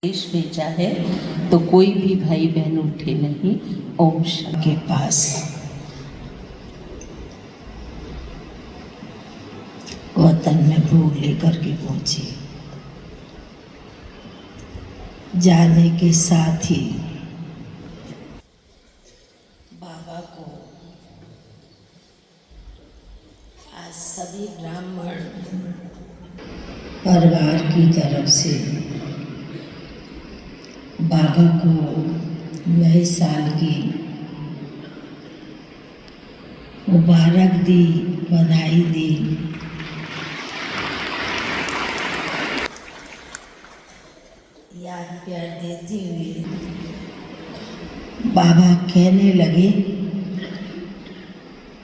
देश भेजा है तो कोई भी भाई बहन उठे नहीं। ओम शांति। के पास वतन में भोग लेकर के पहुंची। जाने के साथ ही बाबा को आज सभी ब्राह्मण परिवार की तरफ से बाबा को नए साल की मुबारक दी, बधाई दी। याद प्यार देते हुए बाबा कहने लगे,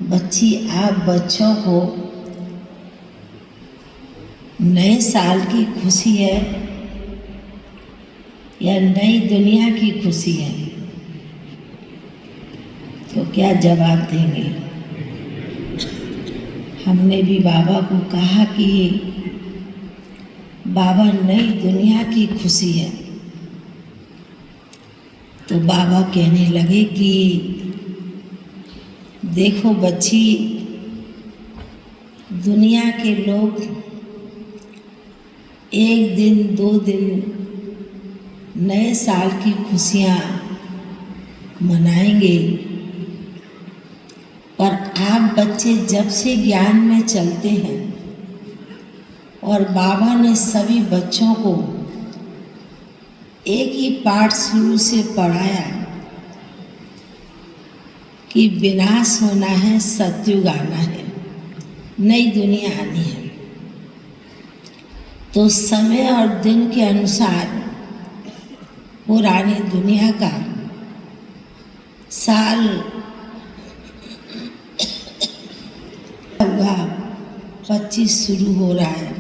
बच्ची आप बच्चों को नए साल की खुशी है या नई दुनिया की खुशी है, तो क्या जवाब देंगे? हमने भी बाबा को कहा कि बाबा नई दुनिया की खुशी है, तो बाबा कहने लगे कि देखो बच्ची, दुनिया के लोग एक दिन दो दिन नए साल की खुशियाँ मनाएंगे, पर आप बच्चे जब से ज्ञान में चलते हैं और बाबा ने सभी बच्चों को एक ही पाठ शुरू से पढ़ाया कि विनाश होना है, सतयुग आना है, नई दुनिया आनी है, तो समय और दिन के अनुसार पुरानी दुनिया का साल हुआ 25 शुरू हो रहा है।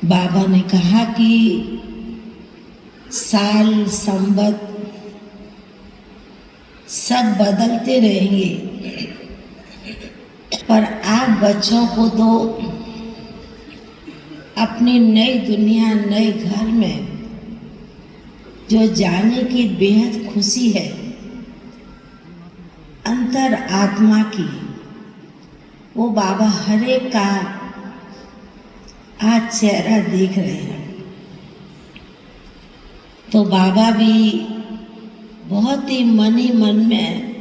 बाबा ने कहा कि साल संवत सब बदलते रहेंगे, पर आप बच्चों को तो अपनी नई दुनिया, नए घर में जो जाने की बेहद खुशी है, अंतर आत्मा की, वो बाबा हर एक का आज चेहरा देख रहे हैं। तो बाबा भी बहुत ही मन ही मन में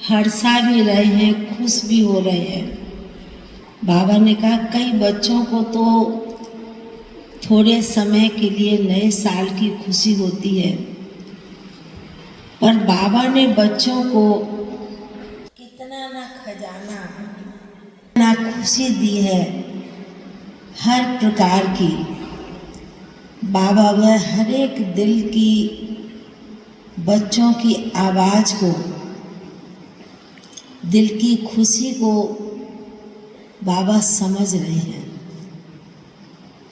हर्षा भी रहे हैं, खुश भी हो रहे हैं। बाबा ने कहा कई बच्चों को तो थोड़े समय के लिए नए साल की खुशी होती है, पर बाबा ने बच्चों को कितना ना खजाना, ना खुशी दी है, हर प्रकार की। बाबा वह हर एक दिल की, बच्चों की आवाज़ को, दिल की खुशी को बाबा समझ रहे हैं।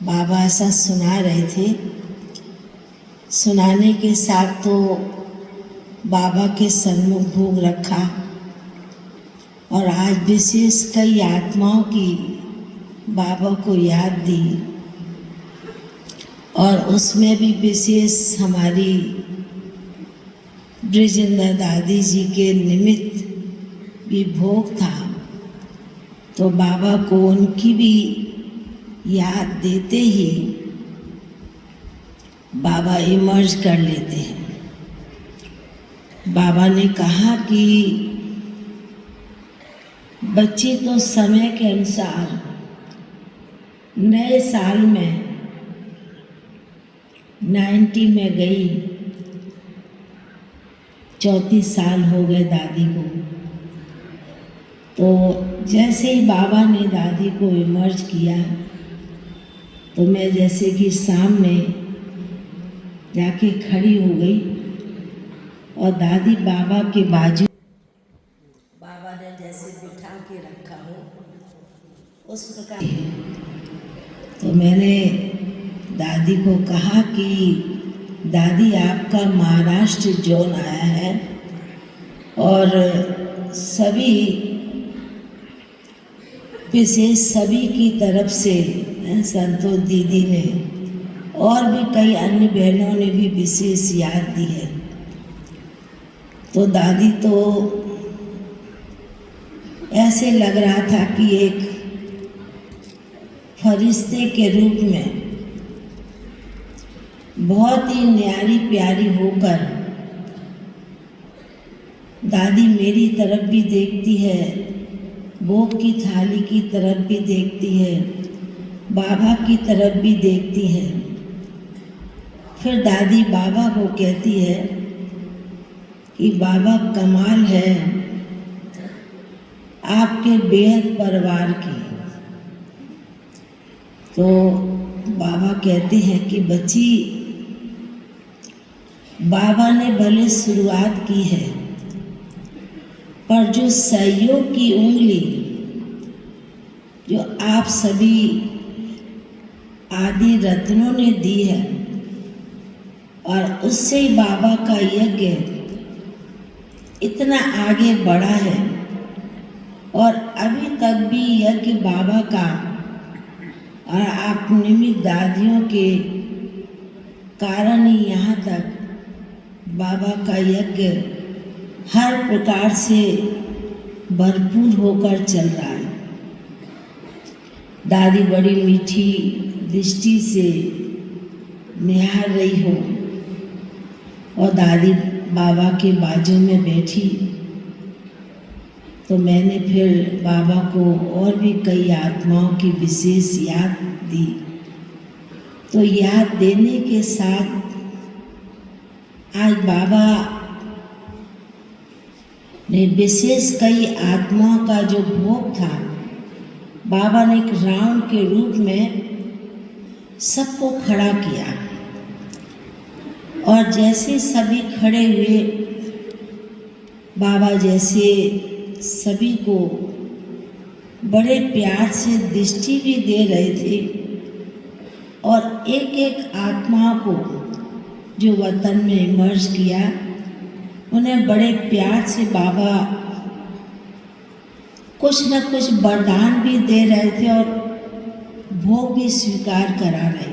बाबा ऐसा सुना रहे थे, सुनाने के साथ तो बाबा के सन्मुख भोग रखा और आज विशेष कई आत्माओं की बाबा को याद दी, और उसमें भी विशेष हमारी ब्रिजेंद्र दादी जी के निमित्त भी भोग था, तो बाबा को उनकी भी याद देते ही बाबा इमर्ज कर लेते हैं। बाबा ने कहा कि बच्चे तो समय के अनुसार नए साल में 90 में गई, 34 साल हो गए दादी को, तो जैसे ही बाबा ने दादी को इमर्ज किया, तो मैं जैसे कि सामने जाके खड़ी हो गई और दादी बाबा के बाजू, बाबा ने जैसे बिठा के रखा हो उस प्रकार। तो मैंने दादी को कहा कि दादी आपका महाराष्ट्र जोन आया है और सभी विशेष सभी की तरफ से संतोष दीदी ने और भी कई अन्य बहनों ने भी विशेष याद दी है। तो दादी तो ऐसे लग रहा था कि एक फरिश्ते के रूप में बहुत ही न्यारी प्यारी होकर दादी मेरी तरफ भी देखती है, भोग की थाली की तरफ भी देखती है, बाबा की तरफ भी देखती है। फिर दादी बाबा को कहती है कि बाबा कमाल है आपके बेहद परिवार की। तो बाबा कहते हैं कि बच्ची, बाबा ने भले शुरुआत की है, पर जो सहयोग की उंगली जो आप सभी आदि रत्नों ने दी है, और उससे ही बाबा का यज्ञ इतना आगे बढ़ा है, और अभी तक भी यज्ञ बाबा का और आप निमित्त दादियों के कारण ही यहाँ तक बाबा का यज्ञ हर प्रकार से भरपूर होकर चल रहा है। दादी बड़ी मीठी दृष्टि से निहार रही हो, और दादी बाबा के बाजू में बैठी। तो मैंने फिर बाबा को और भी कई आत्माओं की विशेष याद दी। तो याद देने के साथ आज बाबा ने विशेष कई आत्माओं का जो भोग था, बाबा ने एक राउंड के रूप में सबको खड़ा किया, और जैसे सभी खड़े हुए, बाबा जैसे सभी को बड़े प्यार से दृष्टि भी दे रहे थे, और एक एक आत्मा को जो वतन में इमर्ज किया, उन्हें बड़े प्यार से बाबा कुछ न कुछ वरदान भी दे रहे थे और भोग भी स्वीकार करा रहे।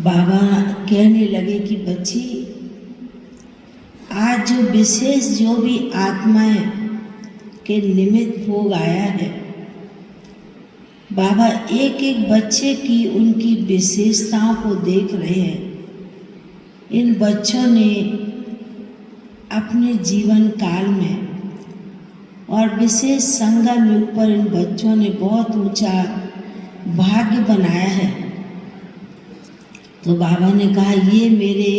बाबा कहने लगे कि बच्ची, आज जो विशेष जो भी आत्माएं के निमित्त भोग आया है, बाबा एक एक बच्चे की उनकी विशेषताओं को देख रहे हैं। इन बच्चों ने अपने जीवन काल में और विशेष संगम युग पर इन बच्चों ने बहुत ऊंचा भाग्य बनाया है। तो बाबा ने कहा ये मेरे,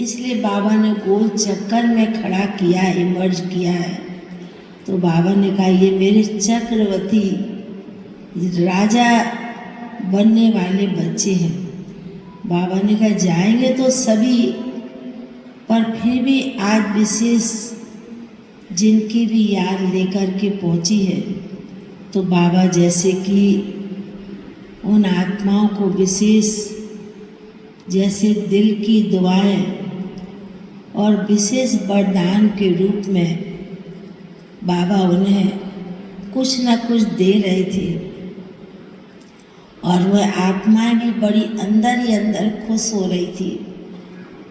इसलिए बाबा ने गोल चक्कर में खड़ा किया है, इमर्ज किया है। तो बाबा ने कहा ये मेरे चक्रवर्ती राजा बनने वाले बच्चे हैं। बाबा ने कहा जाएंगे तो सभी, पर फिर भी आज विशेष जिनकी भी याद लेकर के पहुंची है। तो बाबा जैसे कि उन आत्माओं को विशेष जैसे दिल की दुआएं और विशेष वरदान के रूप में बाबा उन्हें कुछ न कुछ दे रहे थे, और वह आत्माएं भी बड़ी अंदर ही अंदर खुश हो रही थी।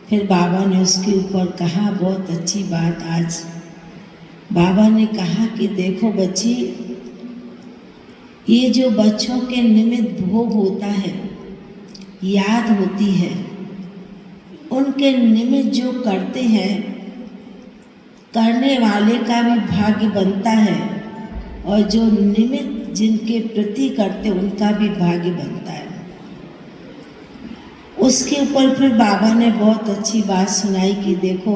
फिर बाबा ने उसके ऊपर कहा बहुत अच्छी बात। आज बाबा ने कहा कि देखो बच्ची, ये जो बच्चों के निमित्त भोग होता है, याद होती है, उनके निमित्त जो करते हैं, करने वाले का भी भाग्य बनता है, और जो निमित्त जिनके प्रति करते उनका भी भाग्य बनता है। उसके ऊपर फिर बाबा ने बहुत अच्छी बात सुनाई कि देखो,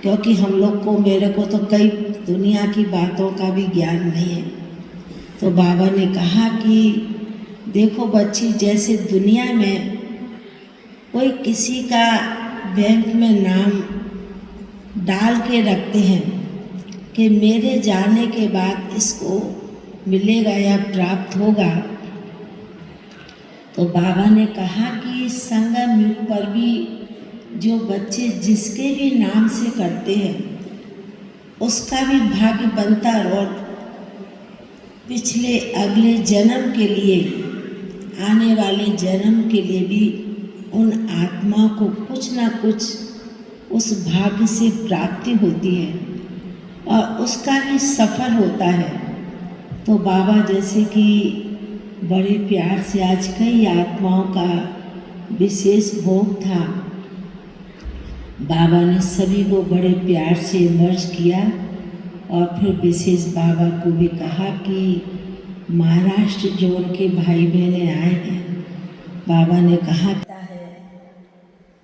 क्योंकि हम लोग को, मेरे को तो कई दुनिया की बातों का भी ज्ञान नहीं है। तो बाबा ने कहा कि देखो बच्ची, जैसे दुनिया में कोई किसी का बैंक में नाम डाल के रखते हैं कि मेरे जाने के बाद इसको मिलेगा या प्राप्त होगा, तो बाबा ने कहा कि संगम युग पर भी जो बच्चे जिसके भी नाम से करते हैं उसका भी भाग्य बनता है, और पिछले अगले जन्म के लिए आने वाले जन्म के लिए भी उन आत्मा को कुछ ना कुछ उस भाग्य से प्राप्ति होती है और उसका भी सफर होता है। तो बाबा जैसे कि बड़े प्यार से आज कई आत्माओं का विशेष भोग था, बाबा ने सभी को बड़े प्यार से मर्ज किया और फिर विशेष बाबा को भी कहा कि महाराष्ट्र जो उनके भाई बहनें आए हैं, बाबा ने कहा है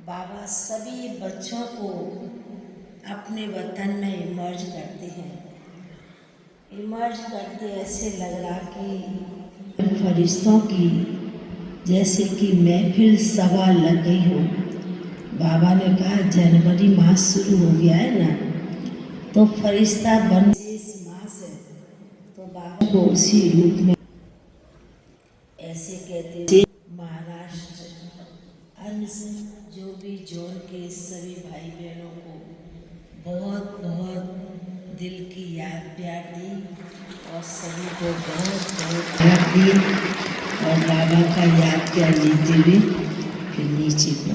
बाबा सभी बच्चों को अपने वतन में इमर्ज करते हैं। इमर्ज करते ऐसे लग रहा कि फरिश्तों की जैसे कि महफिल सभा लग गई हो। बाबा ने कहा जनवरी मास शुरू हो गया है ना, तो फरिश्ता बन शेष मास है, तो बाबा को उसी रूप में ऐसे कहते महाराष्ट्र अन्य जो भी जोन के सभी भाई बहनों को बहुत बहुत दिल की याद प्यार दी और सभी को बहुत बहुत प्यार दी और बाबा का याद प्यार लेते हुए फिर नीचे